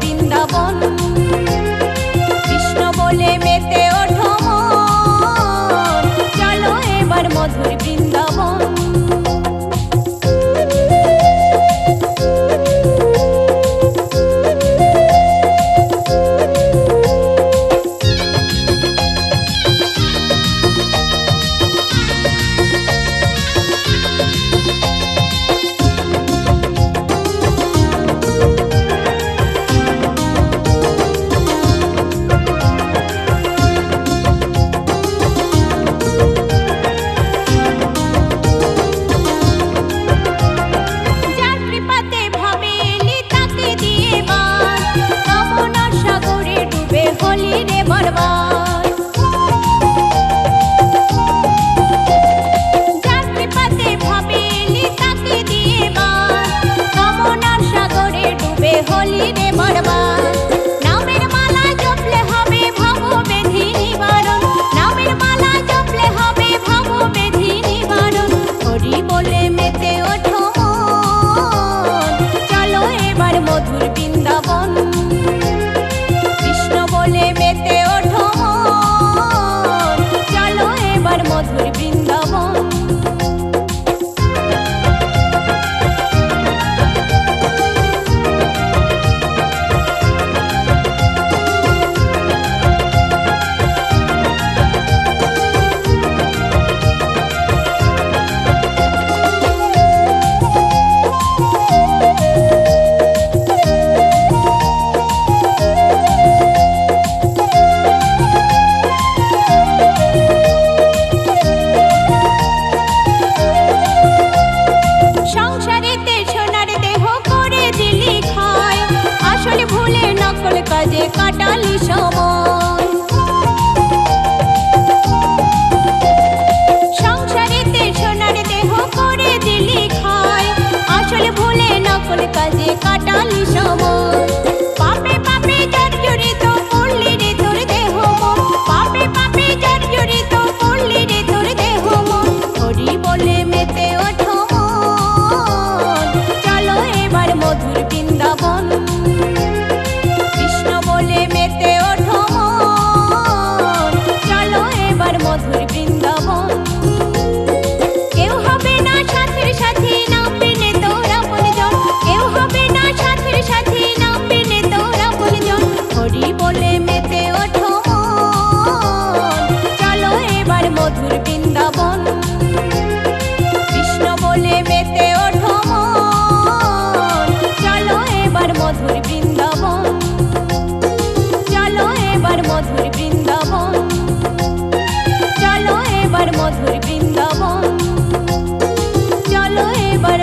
বৃন্দাবন। কৃষ্ণ বলে মেতে ওঠো মন, চলো এবার মধুর বৃন্দাবন। কাটালি সময় সংসারেতে সোনার দেহ করে দিলি খায়, আসলে ভুলে নকল কাজে কাটালি সময়। পাপে পাপে জর্জরিত করলি রে তোর দেহ মন, পাপে পাপে জর্জরিত করলি রে তোর দেহ মন। হরি বলে মেতে ওঠো মন, চলো এবার মধুর বৃন্দাবন। মেতে ওঠো মন, চলো এবার মধুর বৃন্দাবন। কেউ হবে না সাথের সাথী, নাম বিনে তোর আপনজন, কেউ হবে না সাথের সাথী, নাম বিনে তোর আপনজন। হরি বলে মেতে ওঠো মন, চলো এবার মধুর বৃন্দাবন। কৃষ্ণ বলে মেতে ওঠো মন, চলো এবার মধুর বৃন্দাবন। মধুর বৃন্দাবন, চলো এবার মধুর বৃন্দাবন, চলো এবার